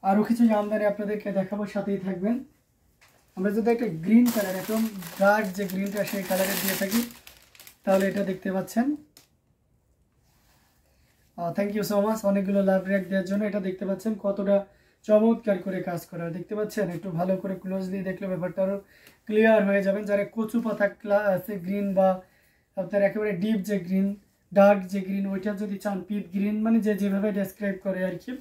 আরও কিছু জামদানি আপনাদেরকে দেখাবো, সাথেই থাকবেন। আমরা যদি একটা গ্রিন কালার, একদম ডার্ক যে গ্রিনটা সেই কালারের দিয়ে থাকি, তাহলে এটা দেখতে পাচ্ছেন। থ্যাংক ইউ সো মাচ অনেকগুলো লাভ রেক দেওয়ার জন্য। এটা দেখতে পাচ্ছেন কতটা চমৎকার করে কাজ করা, দেখতে পাচ্ছেন। একটু ভালো করে ক্লোজলি দেখলে ব্যাপারটা আরও ক্লিয়ার হয়ে যাবেন। যারা কচু পাতা আছে গ্রিন, বা আপনার একেবারে ডিপ যে গ্রিন, ডার্ক যে গ্রিন, ওইটা যদি চান, পিট গ্রিন মানে যেভাবে ডেসক্রাইব করে আর কি,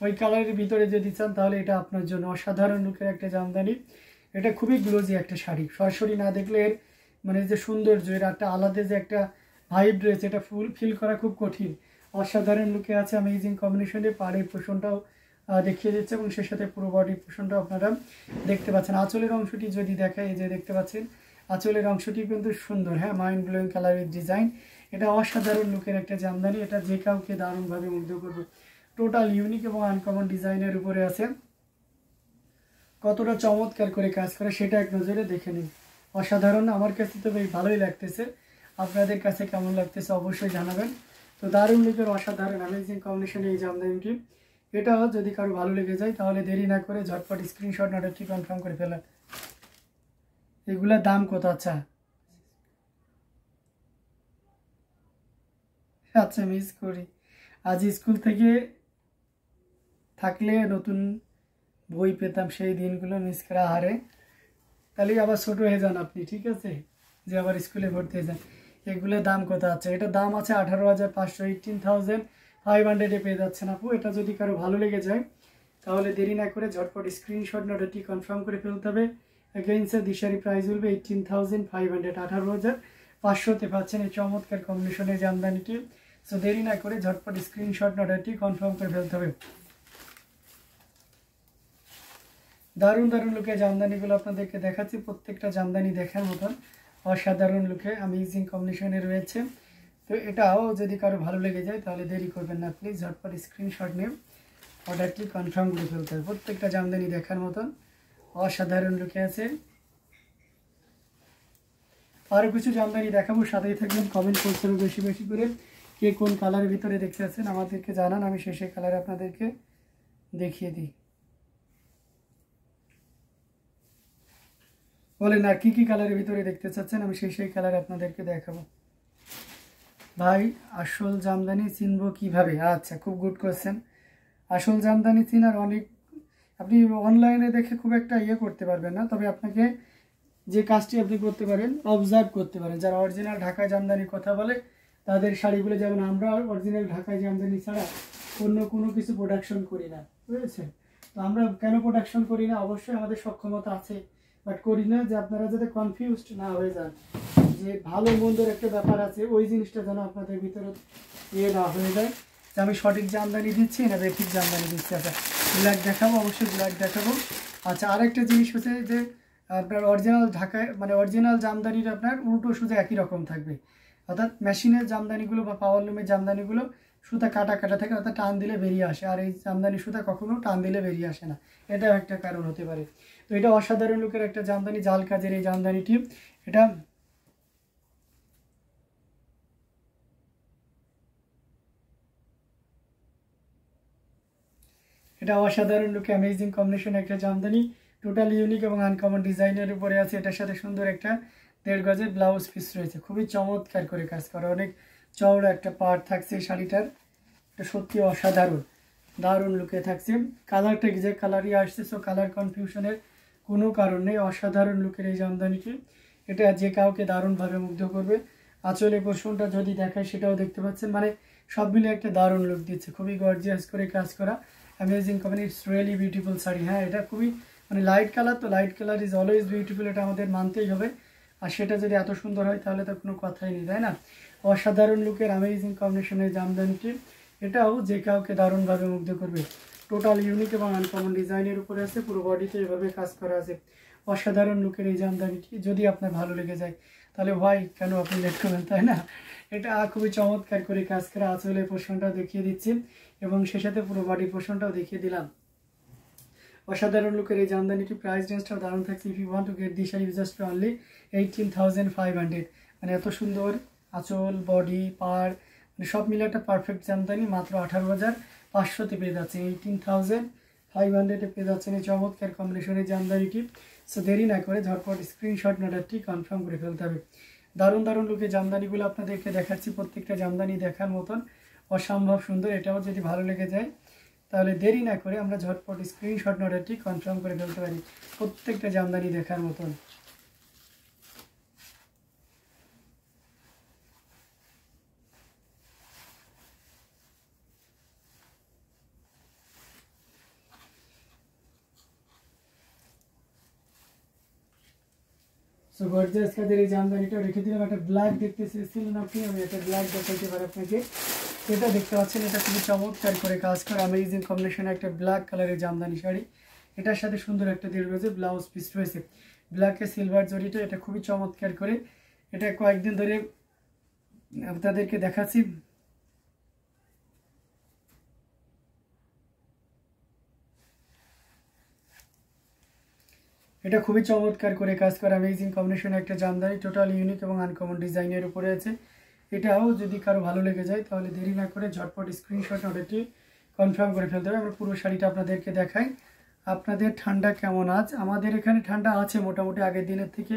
ওই কালারের ভিতরে যদি চান, তাহলে এটা আপনার জন্য অসাধারণ লুকের একটা জামদানি। এটা খুবই গ্লোজি একটা শাড়ি, সরাসরি না দেখলে এর মানে যে সৌন্দর্য, এর একটা আলাদা যে একটা ভাইব রয়েছে, এটা ফিল করা খুব কঠিন। অসাধারণ লুকে আছে, অ্যামেজিং কম্বিনেশনে। পাড়ের পোষণটাও দেখিয়ে দিচ্ছে, এবং সে সাথে পুরো বডির পোষণটাও আপনারা দেখতে পাচ্ছেন। আঁচলের অংশটি যদি দেখায়, এই যে দেখতে পাচ্ছেন আঁচলের অংশটি কিন্তু সুন্দর, হ্যাঁ, মাইন্ড ব্লোয়িং কালারের ডিজাইন। এটা অসাধারণ লুকের একটা জামদানি, এটা যে কাউকে দারুণভাবে মুগ্ধ করবে। টোটাল ইউনিক এবং আনকমন ডিজাইনের উপরে আছে। কতটা চমৎকার করে কাজ করে সেটা এক নজরে দেখে নিন। অসাধারণ, আমার কাছে তো বেশ ভালোই লাগতেছে। আপনাদের কাছে কেমন লাগতেছে অবশ্যই জানাবেন। তো দারুণ লুকের অসাধারণ অ্যামেজিং কম্বিনেশনে এই জামদানিটি, এটাও যদি কারো ভালো লেগে যায়, তাহলে দেরি না করে ঝটপট স্ক্রিনশট অর্ডারটি কনফার্ম করে ফেলেন। এগুলোর দাম কত? আচ্ছা আচ্ছা, মিস করি। আজ স্কুল থেকে থাকলে নতুন বই পেতাম, সেই দিনগুলো মিস করা হারে। তাহলে আবার ছোট হয়ে যান আপনি, ঠিক আছে, যে আবার স্কুলে ভর্তি হয়ে যান। এগুলোর দাম কত? আছে এটার দাম আছে 18,500, 18,500 পেয়ে যাচ্ছেন আপু। এটা যদি কারো ভালো লেগে যায়, তাহলে দেরি না করে ঝটপট স্ক্রিনশট অর্ডারটি কনফার্ম করে ফেলতে হবে। এগেইনসে দিশারি প্রাইস বলবে 18,500, 18,500তে পাচ্ছেন এই চমৎকার কম্বিনেশনের জামদানিটি। সো দেরি না করে ঝটপট স্ক্রিনশট অর্ডারটি কনফার্ম করে ফেলতে হবে। দারুণ দারুণ লুকে জামদানিগুলো আপনাদেরকে দেখাচ্ছি, প্রত্যেকটা জামদানি দেখার মতন অসাধারণ লুকে অ্যামেজিং কম্বিনেশনে রয়েছে। তো এটাও যদি কারো ভালো লেগে যায়, তাহলে দেরি করবেন না, প্লিজ ঝটপট স্ক্রিনশট নিয়ে অর্ডারটি কনফার্ম করে ফেলতে হবে। প্রত্যেকটা জামদানি দেখার মতন অসাধারণ লুকে আছে। আরও কিছু জামদানি দেখাবো, সাথেই থাকবেন। কমেন্ট করতে হবে বেশি বেশি করে, কে কোন কালারের ভিতরে দেখতে আছেন আমাদেরকে জানান, আমি শেষে কালার আপনাদেরকে দেখিয়ে দিই। বলেন আর কি কালারের ভিতরে দেখতে চাচ্ছেন, আমি সেই কালার আপনাদেরকে দেখাবো। ভাই আসল জামদানি চিনবো কিভাবে? আচ্ছা, খুব গুড কোয়েশ্চেন। আসল জামদানি চিনার অনেক, আপনি অনলাইনে দেখে খুব একটা করতে পারবেন না, তবে আপনাকে যে কাজটি আপনি করতে পারেন, অবজার্ভ করতে পারেন। যারা অরিজিনাল ঢাকায় জামদানির কথা বলে, তাদের শাড়িগুলো, যেমন আমরা অরিজিনাল ঢাকায় জামদানি ছাড়া অন্য কোনো কিছু প্রোডাকশন করি না, বুঝেছেন? তো আমরা কেন প্রোডাকশন করি না? অবশ্যই আমাদের সক্ষমতা আছে, বাট করি না, যে আপনারা যাতে কনফিউজড না হয়ে যান, যে ভালো মন্দের একটা ব্যাপার আছে, ওই জিনিসটা যেন আপনাদের ভিতরে না হয়ে যায়, যে আমি সঠিক জামদানি দিচ্ছি না বেঠিক জামদানি দিচ্ছি। আচ্ছা, ব্ল্যাক দেখাবো, অবশ্যই ব্ল্যাক দেখাবো। আচ্ছা, আরেকটা জিনিস হচ্ছে যে আপনার অরিজিনাল ঢাকায় মানে অরিজিনাল জামদানির আপনার উল্টো সুতা একই রকম থাকবে, অর্থাৎ মেশিনের জামদানিগুলো বা পাওয়ার লুমের জামদানিগুলো সুতা কাটা কাটা থাকে, অর্থাৎ টান দিলে বেরিয়ে আসে, আর এই জামদানি সুতা কখনো টান দিলে বেরিয়ে আসে না। এটাও একটা কারণ হতে পারে। তো এটা অসাধারণ লুকের একটা জামদানি, জাল কাজের এই জামদানিটি। এটা অসাধারণ লুকে অ্যামেজিং কম্বিনেশন একটা জামদানি, টোটাল ইউনিক এবং আনকমন ডিজাইনের উপরে আছে। এটার সাথে সুন্দর একটা 1.5 গজের ব্লাউজ পিস রয়েছে, খুবই চমৎকার করে কাজ করা, অনেক চওড়া একটা পার্ট থাকছে শাড়িটার। এটা সত্যি অসাধারণ, দারুণ লুকে থাকছে। কালারটা যে কালারই আসছে, সো কালার কনফিউশনের কোনো কারণ নেই। অসাধারণ লুকের এই জামদানিটি, এটা যে কাউকে দারুণভাবে মুগ্ধ করবে। আঁচলের পোর্শনটা যদি দেখায়, সেটাও দেখতে পাচ্ছেন, মানে সব মিলে একটা দারুণ লুক দিচ্ছে, খুবই গর্জিয়াস করে কাজ করা, amazing company. It's really beautiful sari. হ্যাঁ, এটা খুবই মানে লাইট কালার, তো light colour is always beautiful, এটা আমাদের মানতেই হবে। আর সেটা যদি এত সুন্দর হয়, তাহলে তো কোনো কথাই নেই, তাই না? অসাধারণ লুকের অ্যামেজিং কম্বিনেশনের জামদানিটি, এটাও যে কাউকে দারুণভাবে মুগ্ধ করবে। টোটাল ইউনিক এবং আনকমন ডিজাইনের উপরে আছে, পুরো বডিতে এভাবে কাজ করা আছে। অসাধারণ লুকের এই জামদানিটি যদি আপনার ভালো লেগে যায়, তাহলে ভাই কেন আপনি লেট করবেন, তাই না? এটা খুবই চমৎকার করে কাজ করা, আঁচলের পোর্শনটাও দেখিয়ে দিচ্ছি, এবং সে সাথে পুরো বডি পোর্শনটাও দেখিয়ে দিলাম। অসাধারণ লুকের এই জামদানিটি, প্রাইস রেঞ্জটাও দারুণ থাকছে। If you want to get this sari just only 18,500, মানে এত সুন্দর আঁচল, বডি, পাড়, মানে সব মিলে একটা পারফেক্ট জামদানি মাত্র 18,500তে পেয়ে যাচ্ছে। 500 পেয়ে যাচ্ছেন এই চমৎকার কম্বিনেশনের জামদানিটি। সো দেরি না করে ঝটপট স্ক্রিনশট অর্ডারটি কনফার্ম করে ফেলতে হবে। দারুণ দারুণ লুকে জামদানিগুলো আপনাদেরকে দেখাচ্ছি, প্রত্যেকটা জামদানি দেখার মতন অসম্ভব সুন্দর। এটাও যদি ভালো লেগে যায় তাহলে দেরি না করে আমরা ঝটপট স্ক্রিনশট অর্ডারটি কনফার্ম করে ফেলতে পারি, প্রত্যেকটা জামদানি দেখার মতন। সো গর্জিয়াস কাজের এই জামদানিটা রেখে দিলাম। একটা ব্ল্যাক দেখতে চেয়েছিলেন আপনি, আমি একটা ব্ল্যাক দেখাইতে পারি আপনাকে। এটা দেখতে পাচ্ছেন, এটা খুবই চমৎকার করে কাজ করা অ্যামেজিং কম্বিনেশনে একটা ব্ল্যাক কালারের জামদানি শাড়ি। এটার সাথে সুন্দর একটা 1.5 গজে ব্লাউজ পিস রয়েছে, ব্ল্যাকে সিলভার জরিটা। এটা খুবই চমৎকার করে, এটা কয়েকদিন ধরে আপনাদেরকে দেখাচ্ছি। এটা খুবই চমৎকার করে কাজ করা অ্যামেজিং কম্বিনেশনে একটা জামদানি, টোটাল ইউনিক এবং আনকমন ডিজাইনের উপরে আছে। এটাও যদি কারো ভালো লেগে যায় তাহলে দেরি না করে ঝটপট স্ক্রিনশট অর্ডারটি কনফার্ম করে ফেলতে হবে। আমরা পুরো শাড়িটা আপনাদেরকে দেখাই। আপনাদের ঠান্ডা কেমন আজ? আমাদের এখানে ঠান্ডা আছে মোটামুটি, আগের দিনের থেকে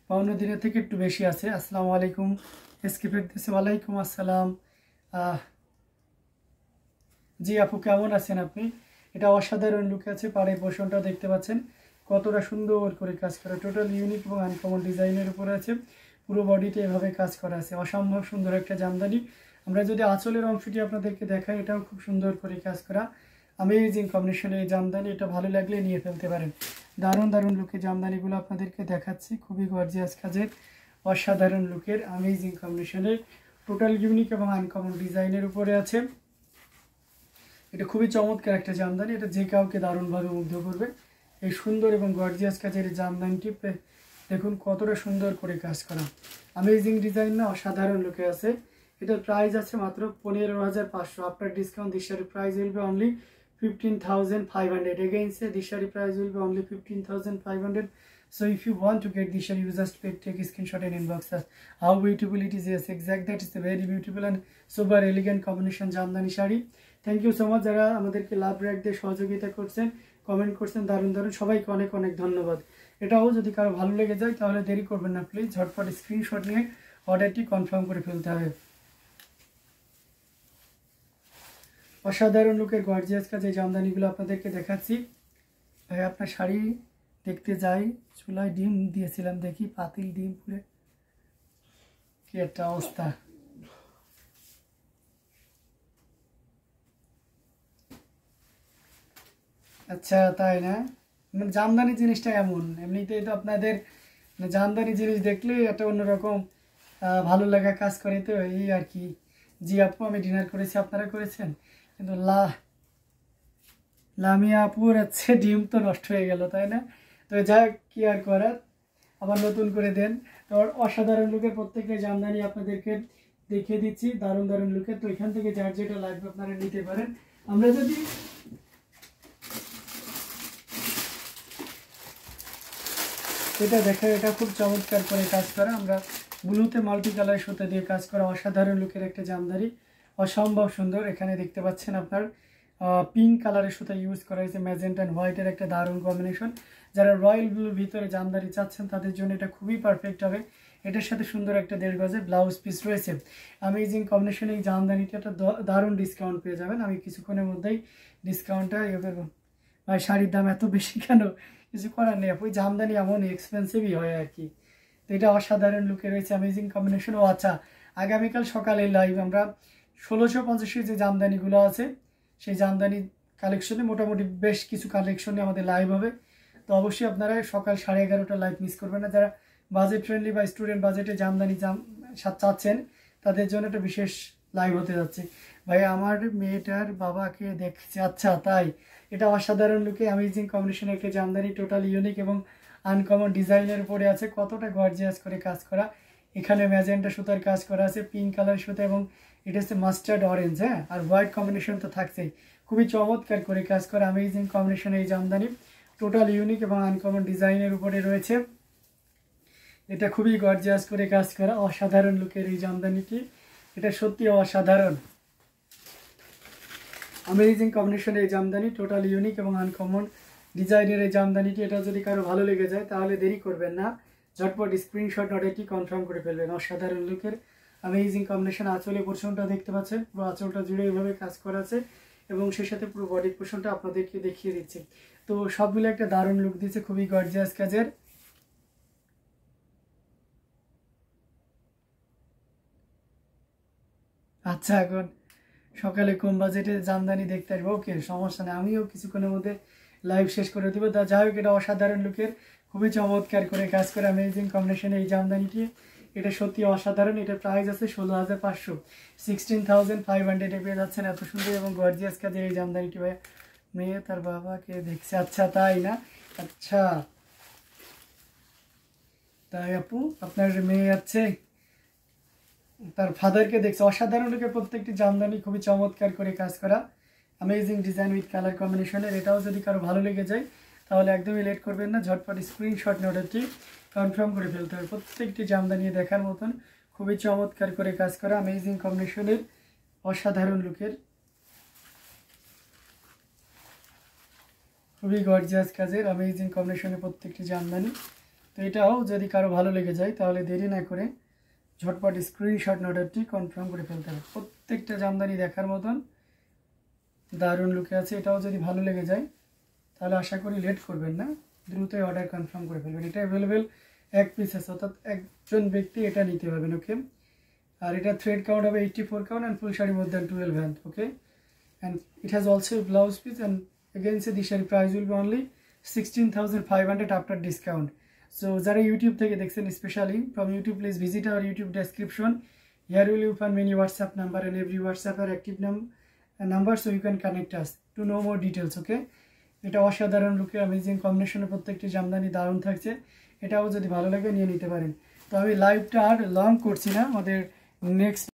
বা অন্য দিনের থেকে একটু বেশি আছে। আসসালামু আলাইকুম এসকেপের দেশে। ওয়ালাইকুম আসসালাম। জি আপু, কেমন আছেন আপনি? এটা অসাধারণ লুক আছে, পাড়ের পোষণটা দেখতে পাচ্ছেন কতটা সুন্দর করে কাজ করা, টোটাল ইউনিক এবং আনকমন ডিজাইনের উপরে আছে। পুরো বডিতে এভাবে কাজ করা আছে, অসম্ভব সুন্দর একটা জামদানি। আমরা যদি আঁচলের অংশটি আপনাদেরকে দেখাই, এটাও খুব সুন্দর করে কাজ করা অ্যামেজিং কম্বিনেশনের এই জামদানি। এটা ভালো লাগলে নিয়ে ফেলতে পারেন। দারুণ দারুণ লুকের জামদানিগুলো আপনাদেরকে দেখাচ্ছি, খুবই গর্জিয়াস কাজের অসাধারণ লুকের অ্যামেজিং কম্বিনেশনের টোটাল ইউনিক এবং আনকমন ডিজাইনের উপরে আছে। এটা খুবই চমৎকার একটা জামদানি, এটা যে কাউকে দারুণভাবে মুগ্ধ করবে। এই সুন্দর এবং গর্জিয়াস কাজের এই জামদানিটি দেখুন কতটা সুন্দর করে কাজ করা, অ্যামেজিং ডিজাইন না, অসাধারণ লুকে আছে। এটার প্রাইস আছে মাত্র 15,500। After discount this sari price will be only 15,500। Against this shari price will be only 15,500. So if you want to get this shari, you just take a screenshot and inbox us. How beautiful it is! Yes, exact. That is a very beautiful and super elegant combination Jamdani sari. Thank you so much যারা আমাদেরকে লাভ rate দিয়ে সহযোগিতা করছেন, comment করছেন, দারুণ দারুণ, সবাইকে অনেক অনেক ধন্যবাদ। এটাও যদি কারো ভালো লেগে যায় তাহলে দেরি করবেন না, প্লিজ ঝটপট স্ক্রিনশট নিয়ে অর্ডারটি কনফার্ম করে ফেলতে হবে। অসাধারণ লুকের গর্জিয়াস কাজ এই জামদানিগুলো আপনাদেরকে দেখাচ্ছি। ভাই আপনার শাড়ি দেখতে যাই, চুলায় ডিম দিয়েছিলাম, দেখি পাতিল ডিম পুড়ে কি একটা অবস্থা। আচ্ছা তাই না, মানে জামদানি জিনিসটা এমন, এমনিতেই তো আপনাদের জামদানি জিনিস দেখলে একটা অন্যরকম ভালো লাগা কাজ করে, তো এই আর কি। জি আপু, আমি ডিনার করেছি, আপনারা করেছেন? কিন্তু লামিয়া আপুর হচ্ছে ডিম তো নষ্ট হয়ে গেল, তাই না? তো যা কি আর করার, আবার নতুন করে দেন। তো অসাধারণ লুকের প্রত্যেকটা জামদানি আপনাদেরকে দেখিয়ে দিচ্ছি, দারুণ দারুণ লুকের। তো এখান থেকে যার যেটা লাগবে আপনারা নিতে পারেন। আমরা যদি এটা দেখাই, এটা খুব চমৎকার করে কাজ করা, আমরা ব্লুতে মাল্টি কালার সুতা দিয়ে কাজ করা অসাধারণ লুকের একটা জামদানি, অসম্ভব সুন্দর। এখানে দেখতে পাচ্ছেন আপনার পিঙ্ক কালারের সুতা ইউজ করা হয়েছে, ম্যাজেন্টা অ্যান্ড হোয়াইটের একটা দারুণ কম্বিনেশন। যারা রয়্যাল ব্লুর ভিতরে জামদানি চাচ্ছেন তাদের জন্য এটা খুবই পারফেক্ট হবে। এটার সাথে সুন্দর একটা 1.5 গজের ব্লাউজ পিস রয়েছে, অ্যামেজিং কম্বিনেশন। এই জামদানিটা একটা দারুণ ডিসকাউন্ট পেয়ে যাবেন, আমি কিছুক্ষণের মধ্যেই ডিসকাউন্টটা ইয়ে করবো। ভাই শাড়ির দাম এত বেশি কেন? কিছু করার নেই আপু, জামদানি এমন এক্সপেন্সিভই হয় আর কি। তো এটা অসাধারণ লুকে রয়েছে, অ্যামেজিং কম্বিনেশন। ও আচ্ছা, আগামীকাল সকালে লাইভ আমরা 1650 যে জামদানিগুলো আছে সেই জামদানি কালেকশনে মোটামুটি বেশ কিছু কালেকশনে আমাদের লাইভ হবে। তো অবশ্যই আপনারা সকাল 11:30 লাইভ মিস করবেন না। যারা বাজেট ফ্রেন্ডলি বা স্টুডেন্ট বাজেটে জামদানি চাচ্ছেন তাদের জন্য একটা বিশেষ লাইভ হতে যাচ্ছে। ভাই আমার মেয়েটার বাবাকে দেখছি, আচ্ছা তাই, এটা অসাধারণ লুকে অ্যামেজিং কম্বিনেশন একটা জামদানি, টোটাল ইউনিক এবং আনকমন ডিজাইনের উপরে আছে, কতটা গর্জিয়াস করে কাজ করা। এখানে ম্যাজেন্টা সুতার কাজ করা আছে, পিঙ্ক কালার সুতা, এবং এটা হচ্ছে মাস্টার্ড অরেঞ্জ, হ্যাঁ, আর হোয়াইট কম্বিনেশন তো থাকছেই। খুবই চমৎকার করে কাজ করা অ্যামেজিং কম্বিনেশন এই জামদানি, টোটাল ইউনিক এবং আনকমন ডিজাইনের উপরে রয়েছে। এটা খুবই গর্জিয়াস করে কাজ করা অসাধারণ লুকের এই জামদানিটি, এটা সত্যি অসাধারণ। अमेजिंग कम्बिनेशনের এই জামদানি টোটাল ইউনিক এবং আনকমন ডিজাইনের এই জামদানিটি এটা যদি কারো ভালো লেগে যায় তাহলে দেরি করবেন না, ঝটপট স্ক্রিনশট অর্ডারটি কনফার্ম করে ফেলবেন। অসাধারণ লুকের अमेजिंग কম্বিনেশন। আঁচলে পোর্শনটা দেখতে পাচ্ছেন, পুরো আঁচলটা জুড়ে এইভাবে কাজ করা আছে এবং সেই সাথে পুরো বডি পোর্শনটা আপনাদেরকে দেখিয়ে দিচ্ছি। তো সবগুলো একটা দারুণ লুক দিচ্ছে, খুবই গর্জিয়াস কাজের। আচ্ছা, এখন সকালে কম বাজেটে জামদানি দেখতে আসবো, ওকে সমস্যা নেই, আমিও কিছুক্ষণের মধ্যে লাইভ শেষ করে দেবো। তা যাই হোক, এটা অসাধারণ লুকের খুবই চমৎকার করে কাজ করে अमेजिंग কম্বিনেশনে এই জামদানিটি। এটা সত্যি অসাধারণ। এটার প্রাইস আছে 16,500, 16,500 পেয়ে যাচ্ছেন। এত সুন্দর এবং গর্জিয়াস কাজের এই জামদানিটি ভাই। মেয়ে তার বাবাকে দেখছে, আচ্ছা তাই না? আচ্ছা তাই আপু, আপনার মেয়ে আছে তার ফাদারকে দেখছে। অসাধারণ লুকে প্রত্যেকটি জামদানি খুবই চমৎকার করে কাজ করা, अमेजिंग ডিজাইন উইথ কালার কম্বিনেশনের। এটাও যদি কারো ভালো লেগে যায় তাহলে একদমই লেট করবেন না, ঝটপট স্ক্রিনশট নিয়ে অর্ডারটি কনফার্ম করে ফেলতে হবে। প্রত্যেকটি জামদানি দেখার মতন খুবই চমৎকার করে কাজ করা अमेजिंग কম্বিনেশনের অসাধারণ লুকের খুবই গর্জিয়াস কাজের अमेजिंग কম্বিনেশনের প্রত্যেকটি জামদানি। তো এটাও যদি কারো ভালো লেগে যায় তাহলে দেরি না করে ঝটপট স্ক্রিনশট অর্ডারটি কনফার্ম করে ফেলতে হবে। প্রত্যেকটা জামদানি দেখার মতন দারুণ লুকে আছে। এটাও যদি ভালো লেগে যায় তাহলে আশা করি লেট করবেন না, দ্রুতই অর্ডার কনফার্ম করে ফেলবেন। এটা অ্যাভেলেবেল এক পিস আছে, অর্থাৎ একজন ব্যক্তি এটা নিতে পারবেন, ওকে। আর এটা থ্রেড কাউন্ট হবে 84 count and full sari more than 12 hand, okay. And it has also blouse piece and again say the sari price will be only 16,500 after discount. So যারা ইউটিউব থেকে দেখছেন, specially from YouTube, please visit our YouTube description. Here will you find many WhatsApp number and every WhatsApp are active number, so you can connect us to know more details, okay. এটা অসাধারণ লুকে amazing কম্বিনেশনের প্রত্যেকটি জামদানি দারুণ থাকছে। এটাও যদি ভালো লাগে নিয়ে নিতে পারেন। তো আমি লাইভটা আর লং করছি না, আমাদের নেক্সট